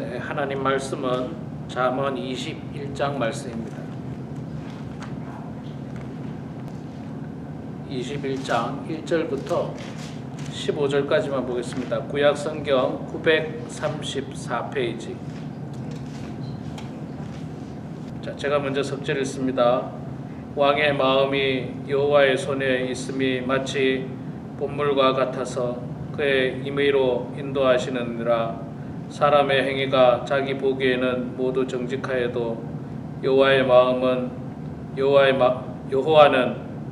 네, 하나님 말씀은 잠언 21장 말씀입니다. 21장 1절부터 15절까지만 보겠습니다. 구약 성경 934페이지. 자, 제가 먼저 석절 읽습니다. 왕의 마음이 여호와의 손에 있음이 마치 본물과 같아서 그의 임의로 인도하시느니라. 사람의 행위가 자기 보기에는 모두 정직하여도 여호와는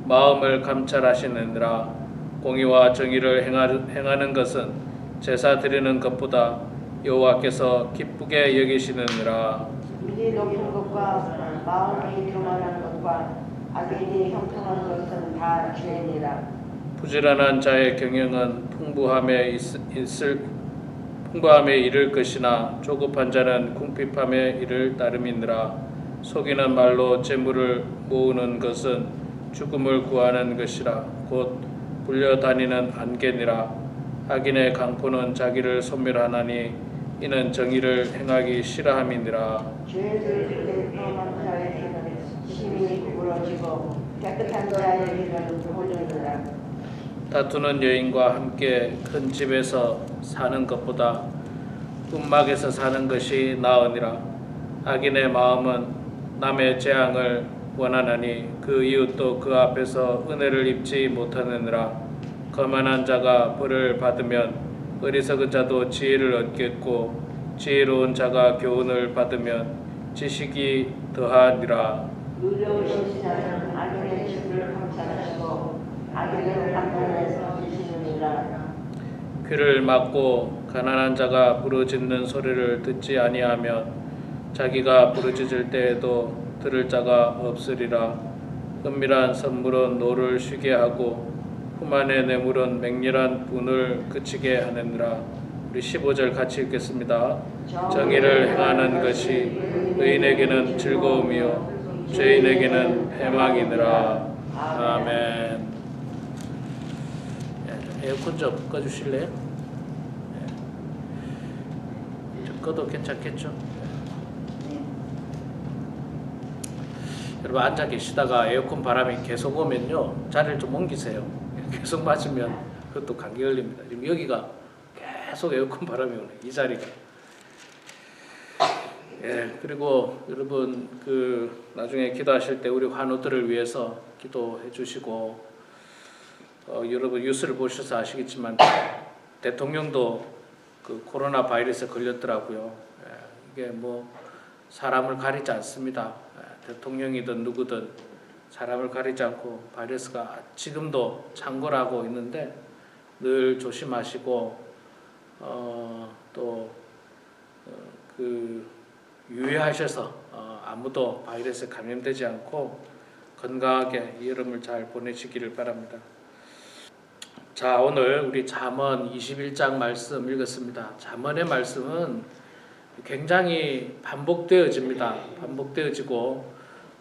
마음을 감찰하시느니라. 공의와 정의를 행하는 것은 제사 드리는 것보다 여호와께서 기쁘게 여기시느니라. 미리 높은 것과 마음이 교만한 것과 악인이 형통한 것은 다 죄니라. 부지런한 자의 경영은 풍부함에 이를 것이나 조급한 자는 궁핍함에 이를 따름이니라. 속이는 말로 재물을 모으는 것은 죽음을 구하는 것이라. 곧 불려다니는 안개니라. 악인의 강포는 자기를 소멸하나니 이는 정의를 행하기 싫어함이니라. 죄를 대범한 자의 길은 심히 구부러지고 깨끗한 자의 길은 보존이라. 다투는 여인과 함께 큰 집에서 사는 것보다 움막에서 사는 것이 나으니라. 악인의 마음은 남의 재앙을 원하나니 그 이웃도 그 앞에서 은혜를 입지 못하느니라. 거만한 자가 벌을 받으면 어리석은 자도 지혜를 얻겠고 지혜로운 자가 교훈을 받으면 지식이 더하니라. 의로우신 자는 악인의 죄를 감찰하시고 악인을 판단해서 지시느니라. 귀를 막고 가난한 자가 부르짖는 소리를 듣지 아니하면 자기가 부르짖을 때에도 들을 자가 없으리라. 은밀한 선물은 노를 쉬게 하고 후만의 뇌물은 맹렬한 분을 그치게 하느니라. 우리 15절 같이 읽겠습니다. 정의를 행하는 것이 의인에게는 즐거움이요 죄인에게는 패망이니라. 아멘. 에어컨 좀 꺼주실래요? 좀 꺼도 괜찮겠죠? 여러분 앉아 계시다가 에어컨 바람이 계속 오면요 자리를 좀 옮기세요. 계속 맞으면 그것도 감기 걸립니다. 지금 여기가 계속 에어컨 바람이 오네, 이 자리가. 그리고 여러분 나중에 기도하실 때 우리 환우들을 위해서 기도해 주시고, 여러분 뉴스를 보셔서 아시겠지만 대통령도 코로나 바이러스에 걸렸더라고요. 이게 뭐 사람을 가리지 않습니다. 대통령이든 누구든 사람을 가리지 않고 바이러스가 지금도 창궐하고 있는데 늘 조심하시고 유의하셔서 아무도 바이러스에 감염되지 않고 건강하게 이 여름을 잘 보내시기를 바랍니다. 자, 오늘 우리 잠언 21장 말씀 읽었습니다. 잠언의 말씀은 굉장히 반복되어집니다. 반복되어지고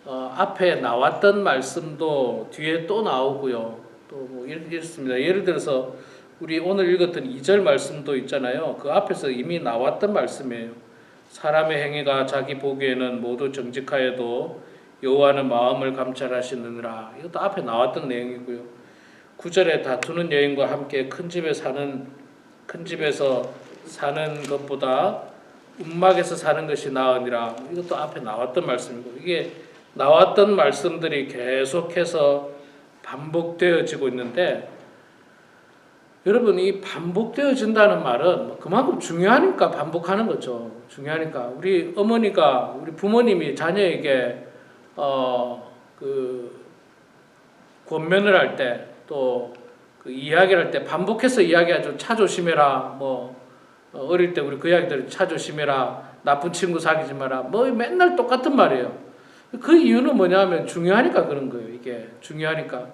앞에 나왔던 말씀도 뒤에 또 나오고요. 또 뭐 이렇습니다. 예를 들어서 우리 오늘 읽었던 2절 말씀도 있잖아요. 그 앞에서 이미 나왔던 말씀이에요. 사람의 행위가 자기 보기에는 모두 정직하여도 여호와는 마음을 감찰하시느니라. 이것도 앞에 나왔던 내용이고요. 9절에 다투는 여인과 함께 큰 집에서 사는 것보다 움막에서 사는 것이 나으니라. 이것도 앞에 나왔던 말씀이고, 이게 나왔던 말씀들이 계속해서 반복되어지고 있는데, 여러분 이 반복되어진다는 말은 그만큼 중요하니까 반복하는 거죠. 중요하니까 우리 어머니가, 우리 부모님이 자녀에게 권면을 할 때, 또 이야기를 할 때 반복해서 이야기하죠. 차 조심해라. 어릴 때 우리 그 이야기들, 차 조심해라. 나쁜 친구 사귀지 마라. 맨날 똑같은 말이에요. 그 이유는 뭐냐면 중요하니까 그런 거예요. 이게 중요하니까.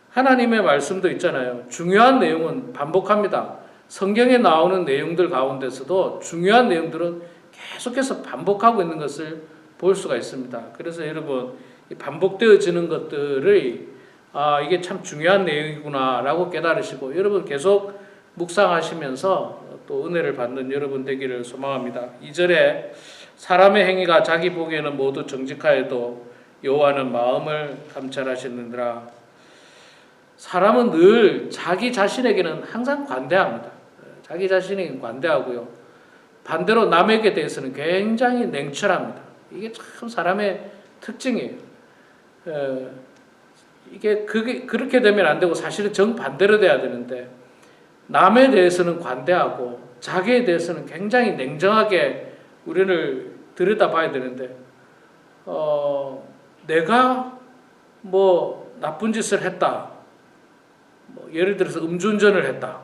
하나님의 말씀도 있잖아요. 중요한 내용은 반복합니다. 성경에 나오는 내용들 가운데서도 중요한 내용들은 계속해서 반복하고 있는 것을 볼 수가 있습니다. 그래서 여러분 반복되어지는 것들의 이게 참 중요한 내용이구나 라고 깨달으시고, 여러분 계속 묵상하시면서 또 은혜를 받는 여러분 되기를 소망합니다. 2절에 사람의 행위가 자기 보기에는 모두 정직하여도 여호와는 마음을 감찰하시느니라. 사람은 늘 자기 자신에게는 항상 관대합니다. 자기 자신에게는 관대하고요. 반대로 남에게 대해서는 굉장히 냉철합니다. 이게 참 사람의 특징이에요. 그게 그렇게 되면 안 되고 사실은 정반대로 돼야 되는데 남에 대해서는 관대하고 자기에 대해서는 굉장히 냉정하게 우리를 들여다봐야 되는데 내가 뭐 나쁜 짓을 했다. 뭐 예를 들어서 음주운전을 했다.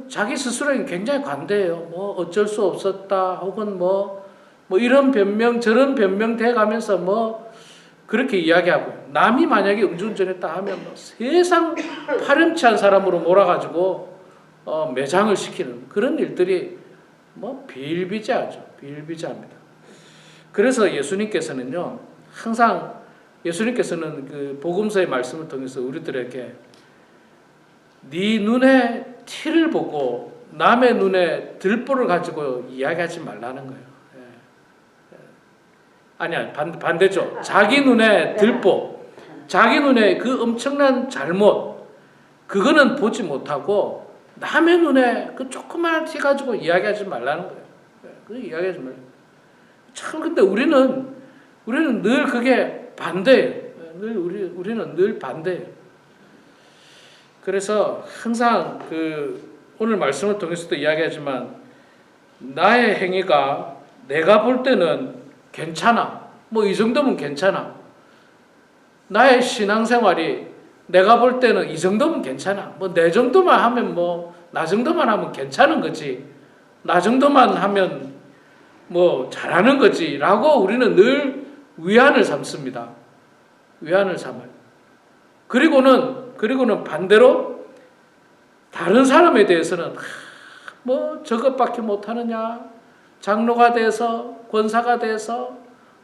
자기 스스로는 굉장히 관대해요. 뭐 어쩔 수 없었다. 혹은 뭐 이런 변명 저런 변명 돼가면서 뭐 그렇게 이야기하고 남이 만약에 음주운전했다 하면 뭐 세상 파렴치한 사람으로 몰아가지고 매장을 시키는 그런 일들이 뭐 비일비재하죠. 비일비재합니다. 그래서 예수님께서는요 항상 예수님께서는 그 복음서의 말씀을 통해서 우리들에게 네 눈에 티를 보고 남의 눈에 들보를 가지고 이야기하지 말라는 거예요. 아니야 반대죠. 자기 눈에 들보, 자기 눈에 그 엄청난 잘못 그거는 보지 못하고 남의 눈에 그 조그마한 티 가지고 이야기하지 말라는 거예요. 그 이야기하지 말라. 참 근데 우리는 늘 그게 반대예요. 우리는 늘 반대예요. 그래서 항상 그 오늘 말씀을 통해서도 이야기하지만 나의 행위가 내가 볼 때는 괜찮아. 뭐 이 정도면 괜찮아. 나의 신앙생활이 내가 볼 때는 이 정도면 괜찮아. 뭐 내 정도만 하면 뭐 나 정도만 하면 괜찮은 거지. 나 정도만 하면 뭐 잘하는 거지. 라고 우리는 늘 위안을 삼습니다. 위안을 삼아요. 그리고는 반대로 다른 사람에 대해서는 뭐 저것밖에 못하느냐. 장로가 돼서 권사가 돼서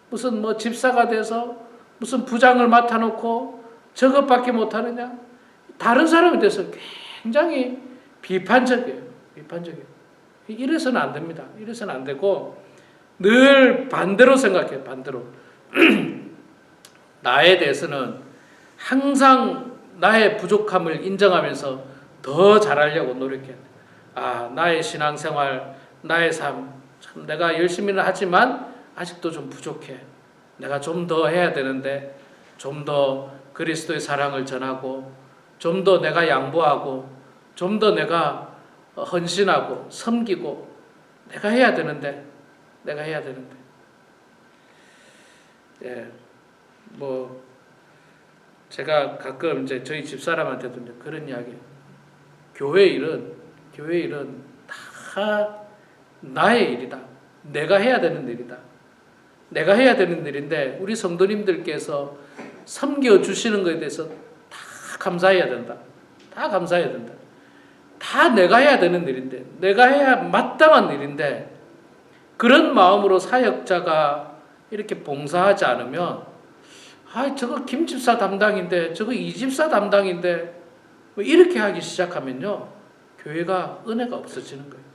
무슨 뭐 집사가 돼서 무슨 부장을 맡아놓고 저것밖에 못하느냐. 다른 사람에 대해서 굉장히 비판적이에요. 이래서는 안 됩니다. 이래서는 안 되고 늘 반대로 생각해요. 반대로. 나에 대해서는 항상 나의 부족함을 인정하면서 더 잘하려고 노력해야 돼. 나의 신앙생활, 나의 삶, 참 내가 열심히는 하지만 아직도 좀 부족해. 내가 좀 더 해야 되는데 좀 더 그리스도의 사랑을 전하고 좀 더 내가 양보하고 좀 더 내가 헌신하고 섬기고 내가 해야 되는데 뭐 제가 가끔 이제 저희 집사람한테도 이제 그런 이야기. 교회 일은 다 나의 일이다. 내가 해야 되는 일이다. 내가 해야 되는 일인데 우리 성도님들께서 섬겨주시는 것에 대해서 다 감사해야 된다. 다 감사해야 된다. 다 내가 해야 되는 일인데 내가 해야 마땅한 일인데 그런 마음으로 사역자가 이렇게 봉사하지 않으면 저거 김집사 담당인데 저거 이집사 담당인데 뭐 이렇게 하기 시작하면요 교회가 은혜가 없어지는 거예요.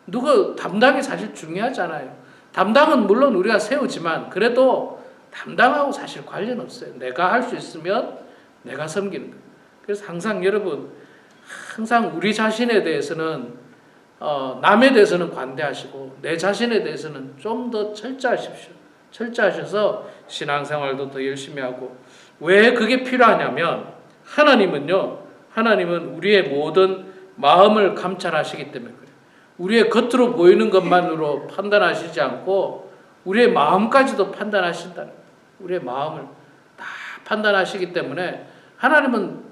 누구 담당이 사실 중요하잖아요. 담당은 물론 우리가 세우지만 그래도 담당하고 사실 관련 없어요. 내가 할 수 있으면 내가 섬기는 거예요. 그래서 항상 여러분 항상 우리 자신에 대해서는 남에 대해서는 관대하시고 내 자신에 대해서는 좀 더 철저하십시오. 철저하셔서 신앙생활도 더 열심히 하고 왜 그게 필요하냐면 하나님은 우리의 모든 마음을 감찰하시기 때문에 그래요. 우리의 겉으로 보이는 것만으로 판단하시지 않고 우리의 마음까지도 판단하신다는 거예요. 우리의 마음을 다 판단하시기 때문에 하나님은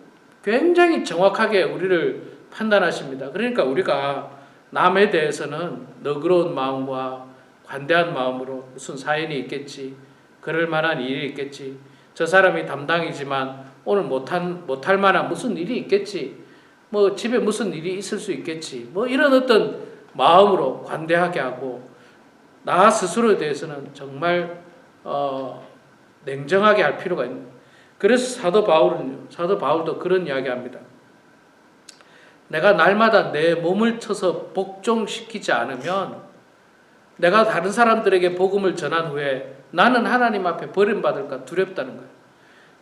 굉장히 정확하게 우리를 판단하십니다. 그러니까 우리가 남에 대해서는 너그러운 마음과 관대한 마음으로 무슨 사연이 있겠지. 그럴 만한 일이 있겠지. 저 사람이 담당이지만 오늘 못할 만한 무슨 일이 있겠지. 뭐 집에 무슨 일이 있을 수 있겠지. 뭐 이런 어떤 마음으로 관대하게 하고 나 스스로에 대해서는 정말 냉정하게 할 필요가 있는 거예요. 그래서 사도 바울도 그런 이야기합니다. 내가 날마다 내 몸을 쳐서 복종시키지 않으면 내가 다른 사람들에게 복음을 전한 후에 나는 하나님 앞에 버림받을까 두렵다는 거예요.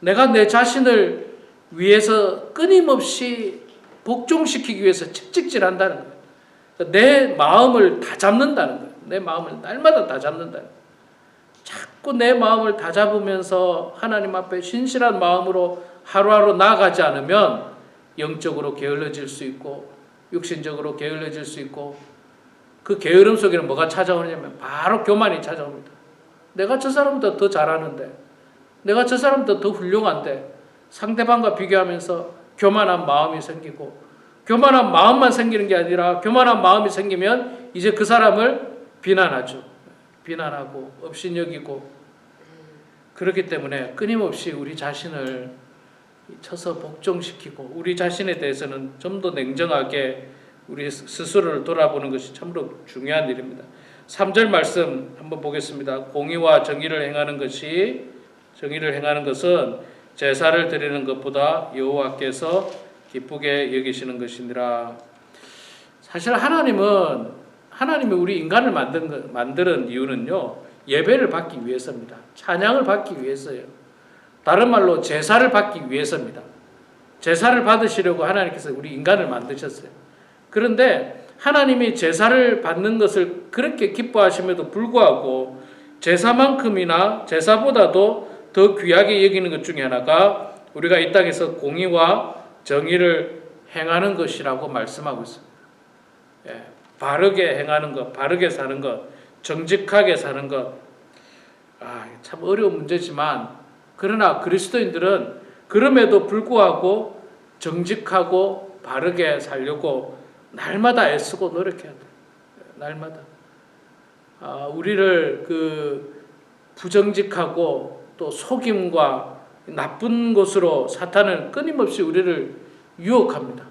내가 내 자신을 위해서 끊임없이 복종시키기 위해서 채찍질한다는 거예요. 내 마음을 다 잡는다는 거예요. 내 마음을 날마다 다 잡는다는 거예요. 자꾸 내 마음을 다 잡으면서 하나님 앞에 신실한 마음으로 하루하루 나아가지 않으면 영적으로 게을러질 수 있고 육신적으로 게을러질 수 있고 그 게으름 속에는 뭐가 찾아오냐면 바로 교만이 찾아옵니다. 내가 저 사람보다 더 잘하는데 내가 저 사람보다 더 훌륭한데 상대방과 비교하면서 교만한 마음이 생기고 교만한 마음만 생기는 게 아니라 교만한 마음이 생기면 이제 그 사람을 비난하죠. 비난하고 업신여기고 그렇기 때문에 끊임없이 우리 자신을 쳐서 복종시키고 우리 자신에 대해서는 좀 더 냉정하게 우리 스스로를 돌아보는 것이 참으로 중요한 일입니다. 3절 말씀 한번 보겠습니다. 공의와 정의를 행하는 것은 제사를 드리는 것보다 여호와께서 기쁘게 여기시는 것이니라. 사실 하나님이 우리 인간을 만드는 이유는요, 예배를 받기 위해서입니다. 찬양을 받기 위해서예요. 다른 말로 제사를 받기 위해서입니다. 제사를 받으시려고 하나님께서 우리 인간을 만드셨어요. 그런데 하나님이 제사를 받는 것을 그렇게 기뻐하심에도 불구하고 제사만큼이나 제사보다도 더 귀하게 여기는 것 중에 하나가 우리가 이 땅에서 공의와 정의를 행하는 것이라고 말씀하고 있습니다. 예, 바르게 행하는 것, 바르게 사는 것, 정직하게 사는 것. 참 어려운 문제지만 그러나 그리스도인들은 그럼에도 불구하고 정직하고 바르게 살려고 날마다 애쓰고 노력해야 돼요. 날마다. 우리를 그 부정직하고 또 속임과 나쁜 것으로 사탄은 끊임없이 우리를 유혹합니다.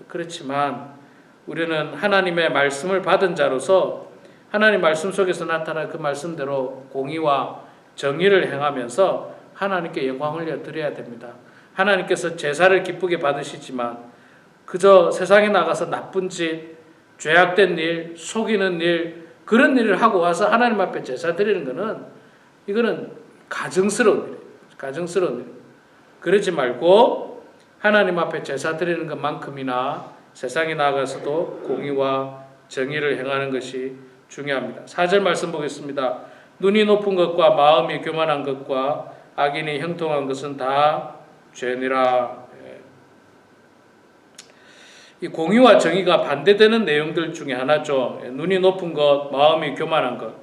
그렇지만 우리는 하나님의 말씀을 받은 자로서 하나님 말씀 속에서 나타난 그 말씀대로 공의와 정의를 행하면서 하나님께 영광을 드려야 됩니다. 하나님께서 제사를 기쁘게 받으시지만 그저 세상에 나가서 나쁜 짓, 죄악된 일, 속이는 일, 그런 일을 하고 와서 하나님 앞에 제사 드리는 것은 이거는 가증스러운 일이에요. 가증스러운 일. 그러지 말고 하나님 앞에 제사 드리는 것만큼이나 세상에 나가서도 공의와 정의를 행하는 것이 중요합니다. 4절 말씀 보겠습니다. 눈이 높은 것과 마음이 교만한 것과 악인이 형통한 것은 다 죄니라. 이 공의와 정의가 반대되는 내용들 중에 하나죠. 눈이 높은 것, 마음이 교만한 것,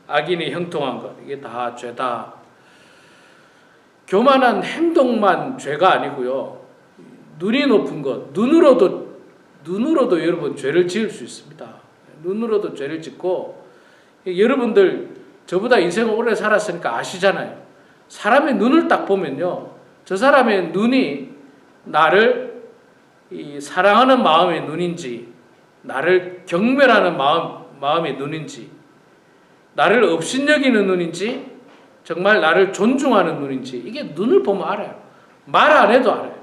악인이 형통한 것, 이게 다 죄다. 교만한 행동만 죄가 아니고요. 눈이 높은 것, 눈으로도 여러분 죄를 지을 수 있습니다. 눈으로도 죄를 짓고, 여러분들 저보다 인생을 오래 살았으니까 아시잖아요. 사람의 눈을 딱 보면요, 저 사람의 눈이 나를 사랑하는 마음의 눈인지, 나를 경멸하는 마음의 눈인지, 나를 업신여기는 눈인지, 정말 나를 존중하는 눈인지, 이게 눈을 보면 알아요. 말 안 해도 알아요.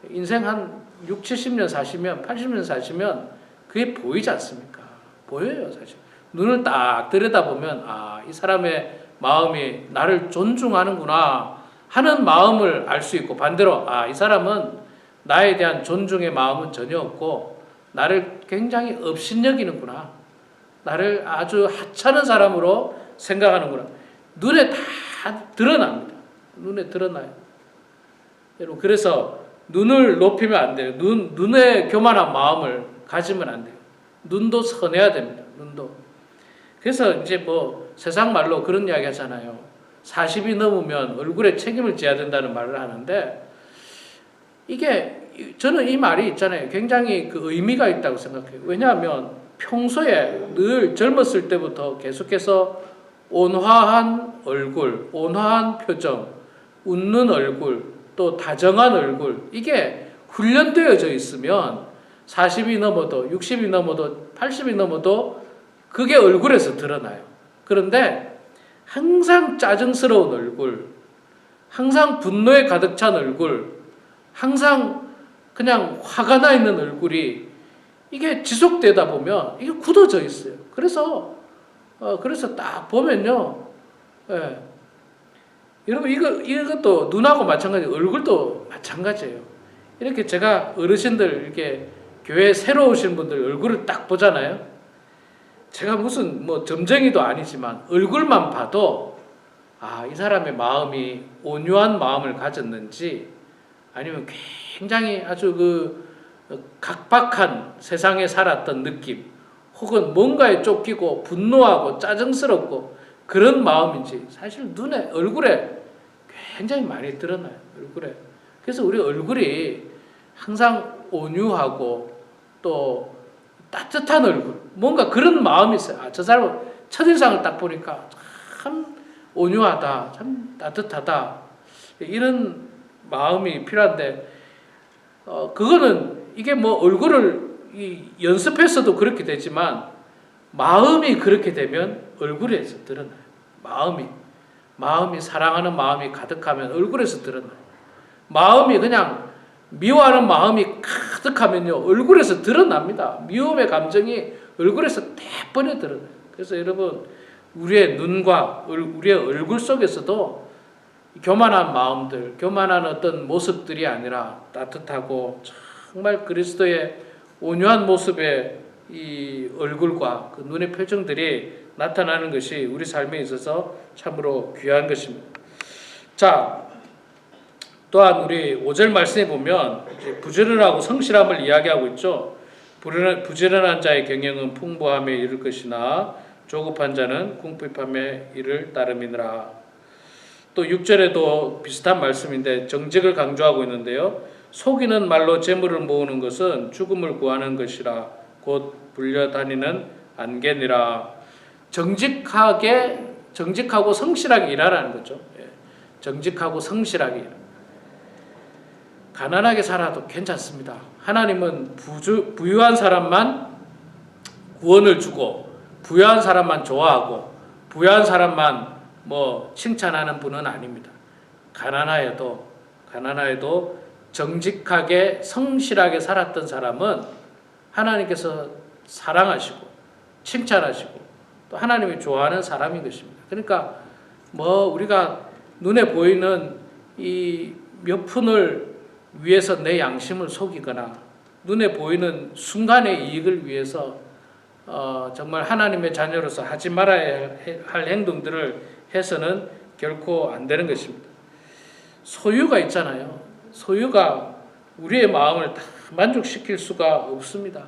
인생 한 6, 70년 사시면, 80년 사시면 그게 보이지 않습니까? 보여요, 사실. 눈을 딱 들여다보면 이 사람의 마음이 나를 존중하는구나 하는 마음을 알 수 있고, 반대로 이 사람은 나에 대한 존중의 마음은 전혀 없고 나를 굉장히 업신여기는구나, 나를 아주 하찮은 사람으로 생각하는구나. 눈에 다 드러납니다. 눈에 드러나요. 여러분, 그래서 눈을 높이면 안 돼요. 눈에 교만한 마음을 가지면 안 돼요. 눈도 선해야 됩니다. 눈도. 그래서 이제 뭐 세상 말로 그런 이야기 하잖아요. 40이 넘으면 얼굴에 책임을 져야 된다는 말을 하는데, 이게 저는 이 말이 있잖아요. 굉장히 그 의미가 있다고 생각해요. 왜냐하면 평소에 늘 젊었을 때부터 계속해서 온화한 얼굴, 온화한 표정, 웃는 얼굴, 또 다정한 얼굴, 이게 훈련되어져 있으면 40이 넘어도 60이 넘어도 80이 넘어도 그게 얼굴에서 드러나요. 그런데 항상 짜증스러운 얼굴, 항상 분노에 가득 찬 얼굴, 항상 그냥 화가 나 있는 얼굴이 이게 지속되다 보면 이게 굳어져 있어요. 그래서 딱 보면요, 예. 여러분 이것도 눈하고 마찬가지, 얼굴도 마찬가지예요. 이렇게 제가 어르신들 이렇게 교회 새로 오신 분들 얼굴을 딱 보잖아요. 제가 무슨 뭐 점쟁이도 아니지만 얼굴만 봐도 이 사람의 마음이 온유한 마음을 가졌는지 아니면 굉장히 아주 각박한 세상에 살았던 느낌, 혹은 뭔가에 쫓기고 분노하고 짜증스럽고 그런 마음인지 사실 얼굴에 굉장히 많이 드러나요. 얼굴에. 그래서 우리 얼굴이 항상 온유하고 또 따뜻한 얼굴, 뭔가 그런 마음이 있어요. 저 사람 첫인상을 딱 보니까 참 온유하다, 참 따뜻하다, 이런 마음이 필요한데, 그거는 이게 뭐 얼굴을 연습해서도 그렇게 되지만 마음이 그렇게 되면 얼굴에서 드러나요. 마음이 사랑하는 마음이 가득하면 얼굴에서 드러나요. 마음이 그냥 미워하는 마음이 가득하면요, 얼굴에서 드러납니다. 미움의 감정이 얼굴에서 대번에 드러나요. 그래서 여러분, 우리의 눈과 우리의 얼굴 속에서도 교만한 마음들, 교만한 어떤 모습들이 아니라 따뜻하고 정말 그리스도의 온유한 모습의 이 얼굴과 그 눈의 표정들이 나타나는 것이 우리 삶에 있어서 참으로 귀한 것입니다. 자, 또한 우리 5절 말씀에 보면 부지런하고 성실함을 이야기하고 있죠. 부지런한 자의 경영은 풍부함에 이를 것이나 조급한 자는 궁핍함에 이를 따름이니라. 또 6절에도 비슷한 말씀인데 정직을 강조하고 있는데요. 속이는 말로 재물을 모으는 것은 죽음을 구하는 것이라 곧 불려다니는 안개니라. 정직하고 성실하게 일하라는 거죠. 정직하고 성실하게 일. 가난하게 살아도 괜찮습니다. 하나님은 부유한 사람만 구원을 주고 부유한 사람만 좋아하고 부유한 사람만 칭찬하는 분은 아닙니다. 가난하여도 정직하게 성실하게 살았던 사람은 하나님께서 사랑하시고 칭찬하시고 또 하나님이 좋아하는 사람인 것입니다. 그러니까 우리가 눈에 보이는 이 몇 푼을 위해서 내 양심을 속이거나 눈에 보이는 순간의 이익을 위해서 정말 하나님의 자녀로서 하지 말아야 할 행동들을 해서는 결코 안 되는 것입니다. 소유가 있잖아요. 소유가 우리의 마음을 다 만족시킬 수가 없습니다.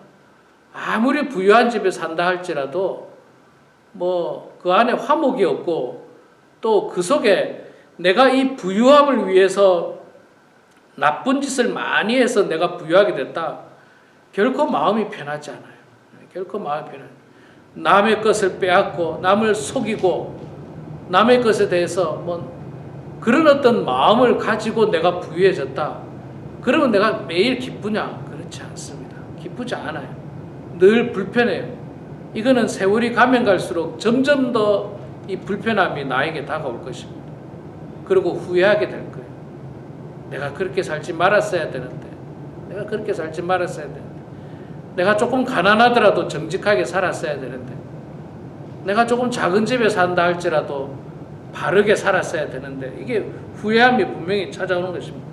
아무리 부유한 집에 산다 할지라도 그 안에 화목이 없고 또 그 속에 내가 이 부유함을 위해서 나쁜 짓을 많이 해서 내가 부유하게 됐다. 결코 마음이 편하지 않아요. 결코 마음이 편하지 않아요. 남의 것을 빼앗고 남을 속이고 남의 것에 대해서 그런 어떤 마음을 가지고 내가 부유해졌다. 그러면 내가 매일 기쁘냐? 그렇지 않습니다. 기쁘지 않아요. 늘 불편해요. 이거는 세월이 가면 갈수록 점점 더 이 불편함이 나에게 다가올 것입니다. 그리고 후회하게 될 거예요. 내가 그렇게 살지 말았어야 되는데, 내가 조금 가난하더라도 정직하게 살았어야 되는데, 내가 조금 작은 집에 산다 할지라도 바르게 살았어야 되는데, 이게 후회함이 분명히 찾아오는 것입니다.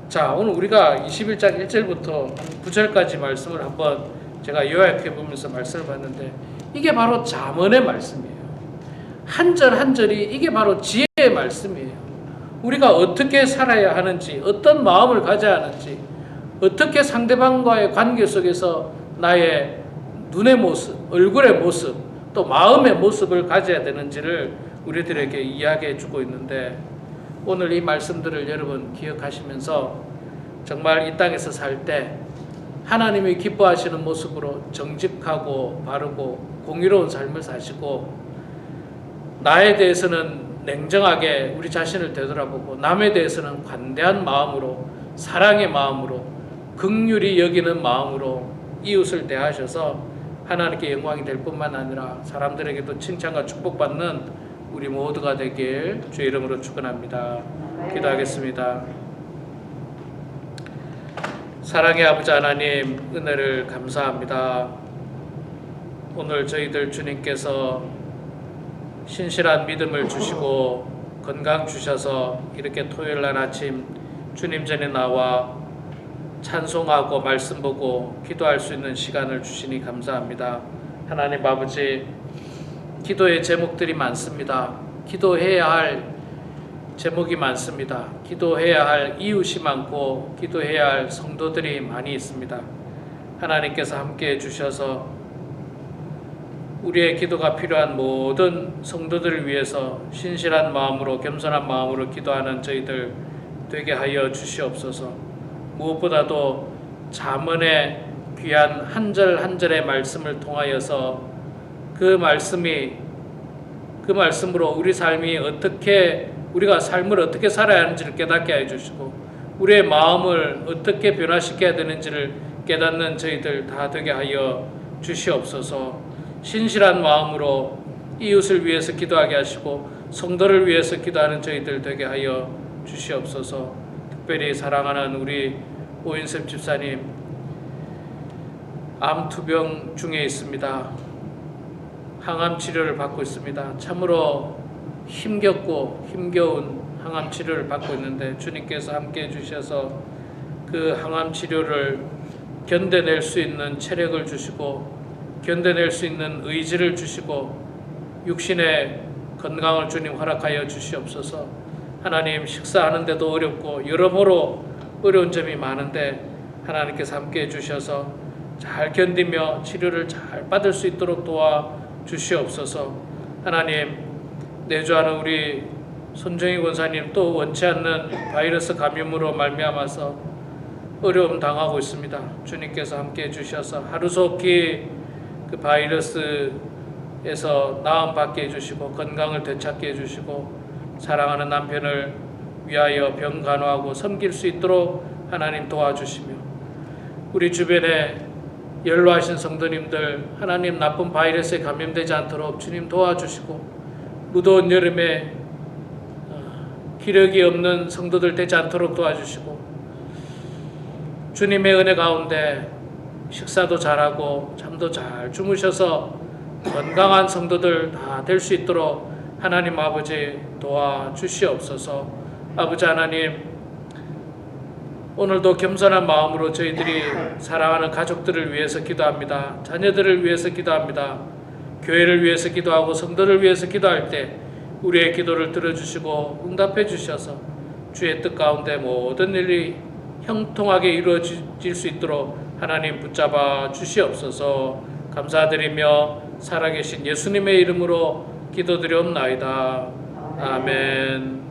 자, 오늘 우리가 21장 1절부터 9절까지 말씀을 한번 제가 요약해 보면서 말씀을 봤는데, 이게 바로 잠언의 말씀이에요. 한 절 한 절이 이게 바로 지혜의 말씀이에요. 우리가 어떻게 살아야 하는지, 어떤 마음을 가져야 하는지, 어떻게 상대방과의 관계 속에서 나의 눈의 모습, 얼굴의 모습, 또 마음의 모습을 가져야 되는지를 우리들에게 이야기해 주고 있는데, 오늘 이 말씀들을 여러분 기억하시면서 정말 이 땅에서 살 때 하나님이 기뻐하시는 모습으로 정직하고 바르고 공의로운 삶을 사시고, 나에 대해서는 냉정하게 우리 자신을 되돌아보고 남에 대해서는 관대한 마음으로, 사랑의 마음으로, 긍휼히 여기는 마음으로 이웃을 대하셔서 하나님께 영광이 될 뿐만 아니라 사람들에게도 칭찬과 축복받는 우리 모두가 되길 주의 이름으로 축원합니다. 기도하겠습니다. 사랑의 아버지 하나님, 은혜를 감사합니다. 오늘 저희들 주님께서 신실한 믿음을 주시고 건강 주셔서 이렇게 토요일날 아침 주님 전에 나와 찬송하고 말씀 보고 기도할 수 있는 시간을 주시니 감사합니다. 하나님 아버지, 기도의 제목들이 많습니다. 기도해야 할 제목이 많습니다. 기도해야 할 이웃이 많고 기도해야 할 성도들이 많이 있습니다. 하나님께서 함께해 주셔서 우리의 기도가 필요한 모든 성도들을 위해서 신실한 마음으로 겸손한 마음으로 기도하는 저희들 되게 하여 주시옵소서. 무엇보다도 잠언의 귀한 한 절 한 절의 말씀을 통하여서 그 말씀으로 우리 삶이 우리가 삶을 어떻게 살아야 하는지를 깨닫게 해주시고 우리의 마음을 어떻게 변화시켜야 되는지를 깨닫는 저희들 다 되게 하여 주시옵소서. 신실한 마음으로 이웃을 위해서 기도하게 하시고 성도를 위해서 기도하는 저희들 되게 하여 주시옵소서. 특별히 사랑하는 우리 오인섭 집사님, 암투병 중에 있습니다. 항암 치료를 받고 있습니다. 참으로 힘겹고 힘겨운 항암 치료를 받고 있는데 주님께서 함께 해주셔서 그 항암 치료를 견뎌낼 수 있는 체력을 주시고 견뎌낼 수 있는 의지를 주시고 육신의 건강을 주님 허락하여 주시옵소서. 하나님, 식사하는데도 어렵고 여러모로 어려운 점이 많은데 하나님께서 함께 해주셔서 잘 견디며 치료를 잘 받을 수 있도록 도와주시옵소서. 하나님, 내주하는 우리 손정희 권사님 또 원치 않는 바이러스 감염으로 말미암아서 어려움 당하고 있습니다. 주님께서 함께 해주셔서 하루속히 그 바이러스에서 나음 받게 해주시고 건강을 되찾게 해주시고 사랑하는 남편을 위하여 병 간호하고 섬길 수 있도록 하나님 도와주시며 우리 주변에 연로하신 성도님들 하나님 나쁜 바이러스에 감염되지 않도록 주님 도와주시고 무더운 여름에 기력이 없는 성도들 되지 않도록 도와주시고 주님의 은혜 가운데 식사도 잘하고 잠도 잘 주무셔서 건강한 성도들 다 될 수 있도록 하나님 아버지 도와주시옵소서. 아버지 하나님, 오늘도 겸손한 마음으로 저희들이 사랑하는 가족들을 위해서 기도합니다. 자녀들을 위해서 기도합니다. 교회를 위해서 기도하고 성도를 위해서 기도할 때 우리의 기도를 들어주시고 응답해 주셔서 주의 뜻 가운데 모든 일이 형통하게 이루어질 수 있도록 하나님 붙잡아 주시옵소서. 감사드리며 살아계신 예수님의 이름으로 기도드리옵나이다. 아멘.